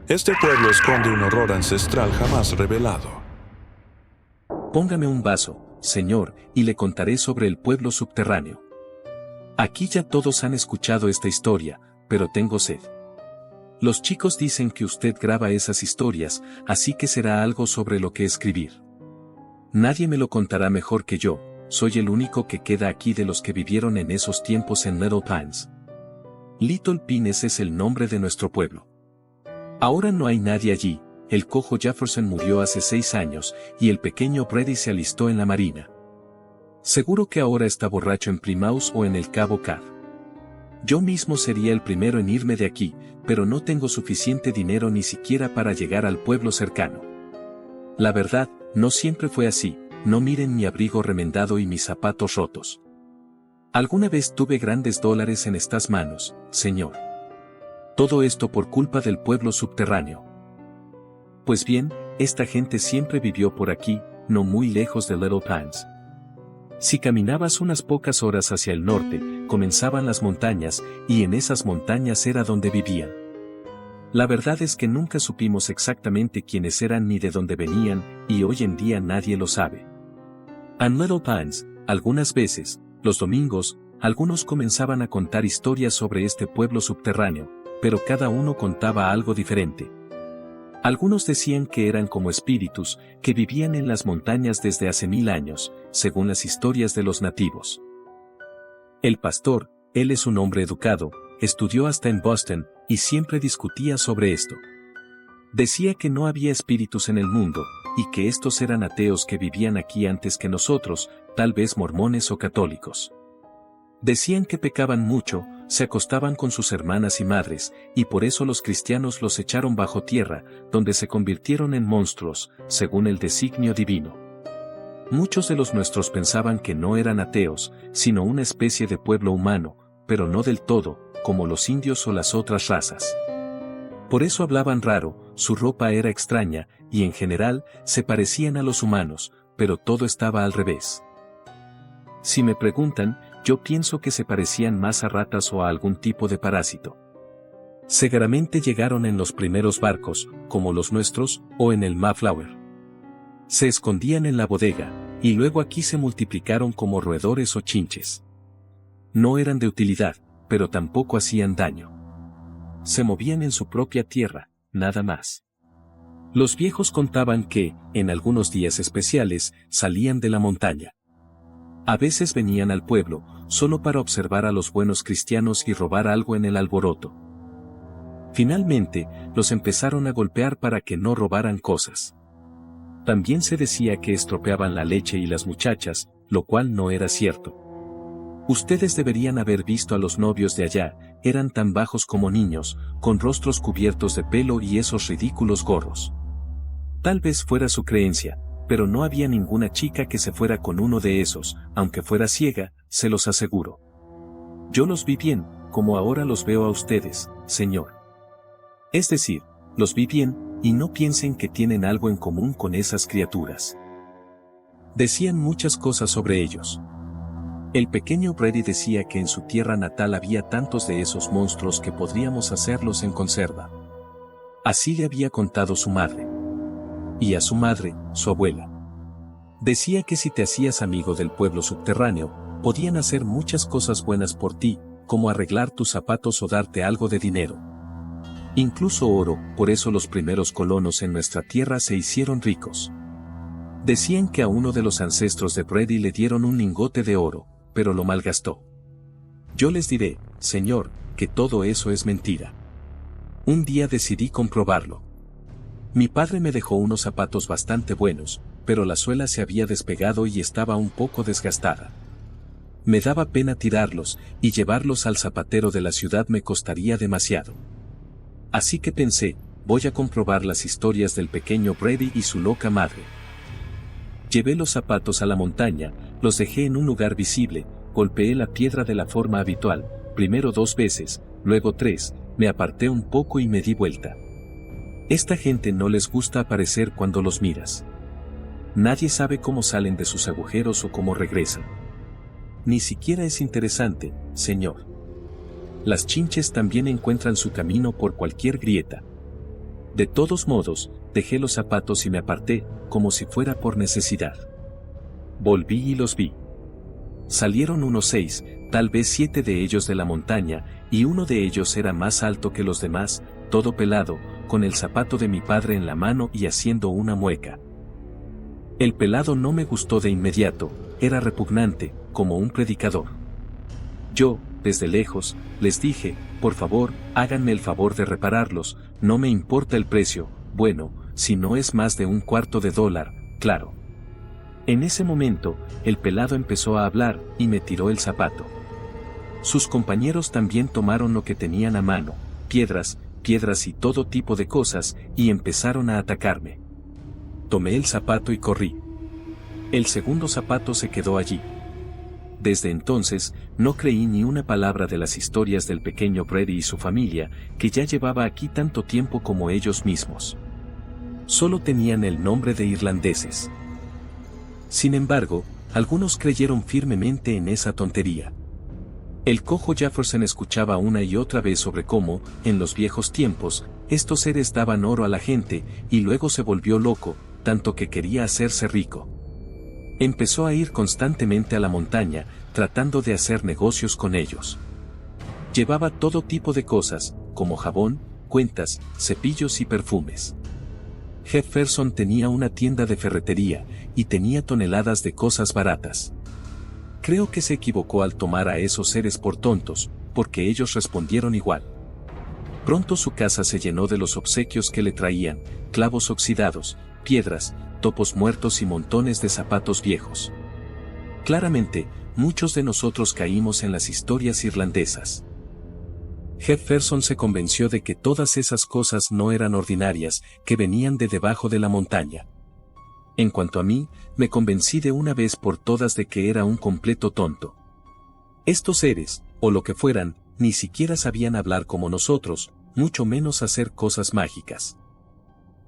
Este pueblo esconde un horror ancestral jamás revelado. Póngame un vaso, señor, y le contaré sobre el pueblo subterráneo. Aquí ya todos han escuchado esta historia, pero tengo sed. Los chicos dicen que usted graba esas historias, así que será algo sobre lo que escribir. Nadie me lo contará mejor que yo, soy el único que queda aquí de los que vivieron en esos tiempos en Little Pines. Little Pines es el nombre de nuestro pueblo. Ahora no hay nadie allí, el cojo Jefferson murió hace 6 años, y el pequeño Brady se alistó en la marina. Seguro que ahora está borracho en Plymouth o en el Cabo Cod. Yo mismo sería el primero en irme de aquí, pero no tengo suficiente dinero ni siquiera para llegar al pueblo cercano. La verdad, no siempre fue así, no miren mi abrigo remendado y mis zapatos rotos. Alguna vez tuve grandes dólares en estas manos, señor. Todo esto por culpa del pueblo subterráneo. Pues bien, esta gente siempre vivió por aquí, no muy lejos de Little Pines. Si caminabas unas pocas horas hacia el norte, comenzaban las montañas, y en esas montañas era donde vivían. La verdad es que nunca supimos exactamente quiénes eran ni de dónde venían, y hoy en día nadie lo sabe. En Little Pines, algunas veces, los domingos, algunos comenzaban a contar historias sobre este pueblo subterráneo, pero cada uno contaba algo diferente. Algunos decían que eran como espíritus, que vivían en las montañas desde hace 1000 años, según las historias de los nativos. El pastor, él es un hombre educado, estudió hasta en Boston, y siempre discutía sobre esto. Decía que no había espíritus en el mundo, y que estos eran ateos que vivían aquí antes que nosotros, tal vez mormones o católicos. Decían que pecaban mucho, se acostaban con sus hermanas y madres, y por eso los cristianos los echaron bajo tierra, donde se convirtieron en monstruos, según el designio divino. Muchos de los nuestros pensaban que no eran ateos, sino una especie de pueblo humano, pero no del todo, como los indios o las otras razas. Por eso hablaban raro, su ropa era extraña, y en general, se parecían a los humanos, pero todo estaba al revés. Si me preguntan, yo pienso que se parecían más a ratas o a algún tipo de parásito. Seguramente llegaron en los primeros barcos, como los nuestros, o en el Mayflower. Se escondían en la bodega, y luego aquí se multiplicaron como roedores o chinches. No eran de utilidad, pero tampoco hacían daño. Se movían en su propia tierra, nada más. Los viejos contaban que, en algunos días especiales, salían de la montaña. A veces venían al pueblo, solo para observar a los buenos cristianos y robar algo en el alboroto. Finalmente, los empezaron a golpear para que no robaran cosas. También se decía que estropeaban la leche y las muchachas, lo cual no era cierto. Ustedes deberían haber visto a los novios de allá, eran tan bajos como niños, con rostros cubiertos de pelo y esos ridículos gorros. Tal vez fuera su creencia, pero no había ninguna chica que se fuera con uno de esos, aunque fuera ciega, se los aseguro. Yo los vi bien, como ahora los veo a ustedes, señor. Es decir, los vi bien, y no piensen que tienen algo en común con esas criaturas. Decían muchas cosas sobre ellos. El pequeño Brady decía que en su tierra natal había tantos de esos monstruos que podríamos hacerlos en conserva. Así le había contado su madre. Y a su madre, su abuela. Decía que si te hacías amigo del pueblo subterráneo, podían hacer muchas cosas buenas por ti, como arreglar tus zapatos o darte algo de dinero. Incluso oro, por eso los primeros colonos en nuestra tierra se hicieron ricos. Decían que a uno de los ancestros de Brady le dieron un lingote de oro, pero lo malgastó. Yo les diré, señor, que todo eso es mentira. Un día decidí comprobarlo. Mi padre me dejó unos zapatos bastante buenos, pero la suela se había despegado y estaba un poco desgastada. Me daba pena tirarlos, y llevarlos al zapatero de la ciudad me costaría demasiado. Así que pensé, voy a comprobar las historias del pequeño Brady y su loca madre. Llevé los zapatos a la montaña, los dejé en un lugar visible, golpeé la piedra de la forma habitual, primero 2 veces, luego 3, me aparté un poco y me di vuelta. Esta gente no les gusta aparecer cuando los miras. Nadie sabe cómo salen de sus agujeros o cómo regresan. Ni siquiera es interesante, señor. Las chinches también encuentran su camino por cualquier grieta. De todos modos, dejé los zapatos y me aparté, como si fuera por necesidad. Volví y los vi. Salieron unos 6, tal vez 7 de ellos de la montaña, y uno de ellos era más alto que los demás, todo pelado, con el zapato de mi padre en la mano y haciendo una mueca. El pelado no me gustó de inmediato, era repugnante, como un predicador. Yo, desde lejos, les dije, por favor, háganme el favor de repararlos, no me importa el precio, bueno, si no es más de $0.25, claro. En ese momento, el pelado empezó a hablar y me tiró el zapato. Sus compañeros también tomaron lo que tenían a mano, piedras y todo tipo de cosas, y empezaron a atacarme. Tomé el zapato y corrí. El segundo zapato se quedó allí. Desde entonces, no creí ni una palabra de las historias del pequeño Brady y su familia, que ya llevaba aquí tanto tiempo como ellos mismos. Solo tenían el nombre de irlandeses. Sin embargo, algunos creyeron firmemente en esa tontería. El cojo Jefferson escuchaba una y otra vez sobre cómo, en los viejos tiempos, estos seres daban oro a la gente, y luego se volvió loco, tanto que quería hacerse rico. Empezó a ir constantemente a la montaña, tratando de hacer negocios con ellos. Llevaba todo tipo de cosas, como jabón, cuentas, cepillos y perfumes. Jefferson tenía una tienda de ferretería, y tenía toneladas de cosas baratas. Creo que se equivocó al tomar a esos seres por tontos, porque ellos respondieron igual. Pronto su casa se llenó de los obsequios que le traían, clavos oxidados, piedras, topos muertos y montones de zapatos viejos. Claramente, muchos de nosotros caímos en las historias irlandesas. Jefferson se convenció de que todas esas cosas no eran ordinarias, que venían de debajo de la montaña. En cuanto a mí, me convencí de una vez por todas de que era un completo tonto. Estos seres, o lo que fueran, ni siquiera sabían hablar como nosotros, mucho menos hacer cosas mágicas.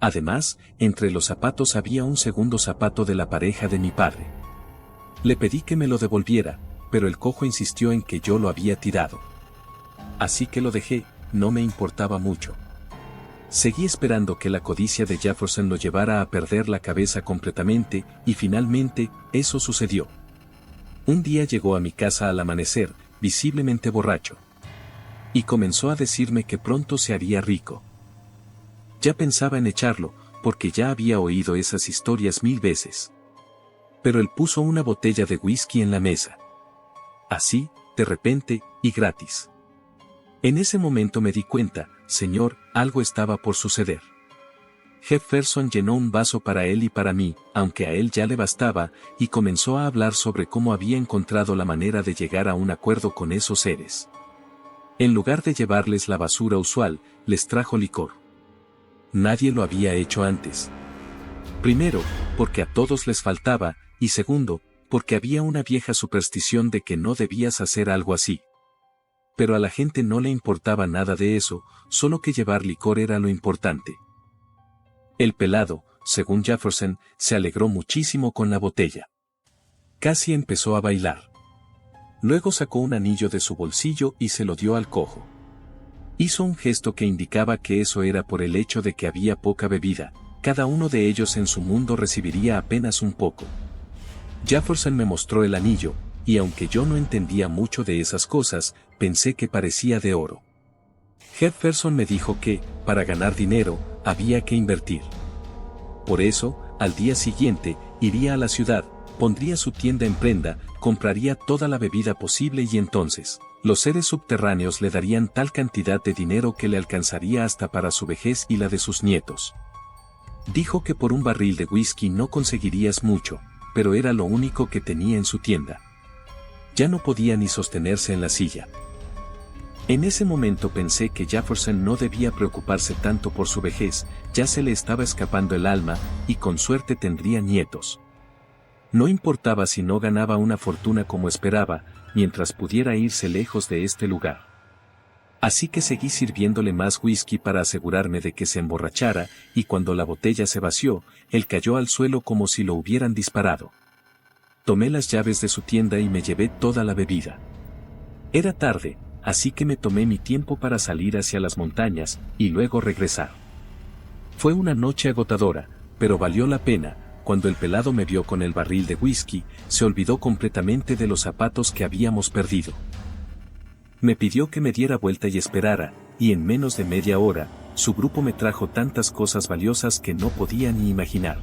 Además, entre los zapatos había un segundo zapato de la pareja de mi padre. Le pedí que me lo devolviera, pero el cojo insistió en que yo lo había tirado. Así que lo dejé, no me importaba mucho. Seguí esperando que la codicia de Jefferson lo llevara a perder la cabeza completamente, y finalmente, eso sucedió. Un día llegó a mi casa al amanecer, visiblemente borracho. Y comenzó a decirme que pronto se haría rico. Ya pensaba en echarlo, porque ya había oído esas historias 1000 veces. Pero él puso una botella de whisky en la mesa. Así, de repente, y gratis. En ese momento me di cuenta, señor, algo estaba por suceder. Jefferson llenó un vaso para él y para mí, aunque a él ya le bastaba, y comenzó a hablar sobre cómo había encontrado la manera de llegar a un acuerdo con esos seres. En lugar de llevarles la basura usual, les trajo licor. Nadie lo había hecho antes. Primero, porque a todos les faltaba, y segundo, porque había una vieja superstición de que no debías hacer algo así. Pero a la gente no le importaba nada de eso, solo que llevar licor era lo importante. El pelado, según Jefferson, se alegró muchísimo con la botella. Casi empezó a bailar. Luego sacó un anillo de su bolsillo y se lo dio al cojo. Hizo un gesto que indicaba que eso era por el hecho de que había poca bebida, cada uno de ellos en su mundo recibiría apenas un poco. Jefferson me mostró el anillo, y aunque yo no entendía mucho de esas cosas, pensé que parecía de oro. Jefferson me dijo que, para ganar dinero, había que invertir. Por eso, al día siguiente, iría a la ciudad, pondría su tienda en prenda, compraría toda la bebida posible y entonces, los seres subterráneos le darían tal cantidad de dinero que le alcanzaría hasta para su vejez y la de sus nietos. Dijo que por un barril de whisky no conseguirías mucho, pero era lo único que tenía en su tienda. Ya no podía ni sostenerse en la silla. En ese momento pensé que Jefferson no debía preocuparse tanto por su vejez, ya se le estaba escapando el alma, y con suerte tendría nietos. No importaba si no ganaba una fortuna como esperaba, mientras pudiera irse lejos de este lugar. Así que seguí sirviéndole más whisky para asegurarme de que se emborrachara, y cuando la botella se vació, él cayó al suelo como si lo hubieran disparado. Tomé las llaves de su tienda y me llevé toda la bebida. Era tarde, así que me tomé mi tiempo para salir hacia las montañas, y luego regresar. Fue una noche agotadora, pero valió la pena. Cuando el pelado me vio con el barril de whisky, se olvidó completamente de los zapatos que habíamos perdido. Me pidió que me diera vuelta y esperara, y en menos de media hora, su grupo me trajo tantas cosas valiosas que no podía ni imaginar.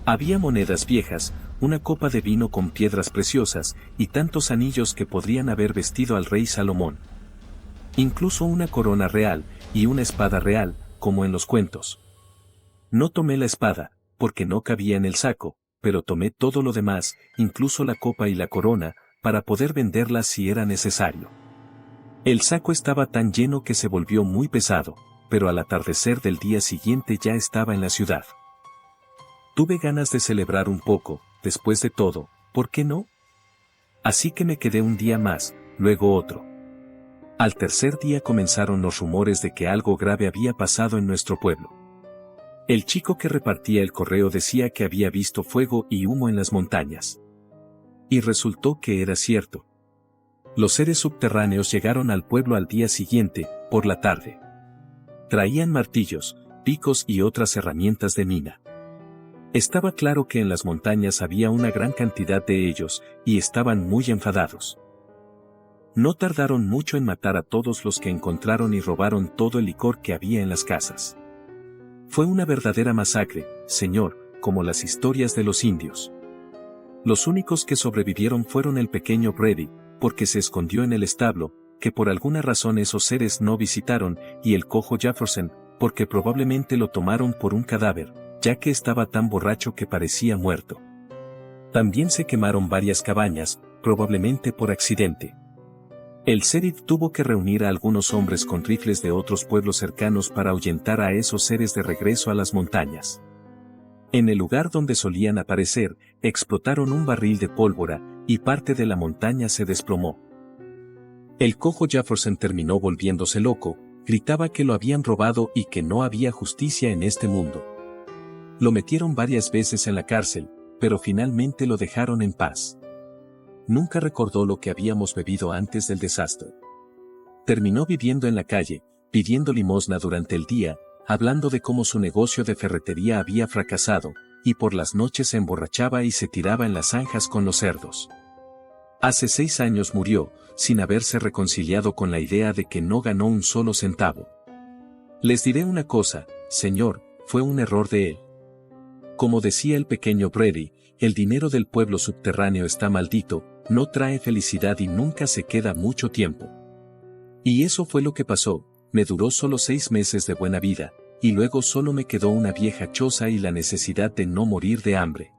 Había monedas viejas, una copa de vino con piedras preciosas, y tantos anillos que podrían haber vestido al rey Salomón. Incluso una corona real, y una espada real, como en los cuentos. No tomé la espada, porque no cabía en el saco, pero tomé todo lo demás, incluso la copa y la corona, para poder venderlas si era necesario. El saco estaba tan lleno que se volvió muy pesado, pero al atardecer del día siguiente ya estaba en la ciudad. Tuve ganas de celebrar un poco, después de todo, ¿por qué no? Así que me quedé un día más, luego otro. Al tercer día comenzaron los rumores de que algo grave había pasado en nuestro pueblo. El chico que repartía el correo decía que había visto fuego y humo en las montañas. Y resultó que era cierto. Los seres subterráneos llegaron al pueblo al día siguiente, por la tarde. Traían martillos, picos y otras herramientas de mina. Estaba claro que en las montañas había una gran cantidad de ellos, y estaban muy enfadados. No tardaron mucho en matar a todos los que encontraron y robaron todo el licor que había en las casas. Fue una verdadera masacre, señor, como las historias de los indios. Los únicos que sobrevivieron fueron el pequeño Brady, porque se escondió en el establo, que por alguna razón esos seres no visitaron, y el cojo Jefferson, porque probablemente lo tomaron por un cadáver, ya que estaba tan borracho que parecía muerto. También se quemaron varias cabañas, probablemente por accidente. El sheriff tuvo que reunir a algunos hombres con rifles de otros pueblos cercanos para ahuyentar a esos seres de regreso a las montañas. En el lugar donde solían aparecer, explotaron un barril de pólvora, y parte de la montaña se desplomó. El cojo Jefferson terminó volviéndose loco, gritaba que lo habían robado y que no había justicia en este mundo. Lo metieron varias veces en la cárcel, pero finalmente lo dejaron en paz. Nunca recordó lo que habíamos bebido antes del desastre. Terminó viviendo en la calle, pidiendo limosna durante el día, hablando de cómo su negocio de ferretería había fracasado, y por las noches se emborrachaba y se tiraba en las zanjas con los cerdos. Hace 6 años murió, sin haberse reconciliado con la idea de que no ganó un solo centavo. Les diré una cosa, señor, fue un error de él. Como decía el pequeño Brady, el dinero del pueblo subterráneo está maldito, no trae felicidad y nunca se queda mucho tiempo. Y eso fue lo que pasó, me duró solo 6 meses de buena vida, y luego solo me quedó una vieja choza y la necesidad de no morir de hambre.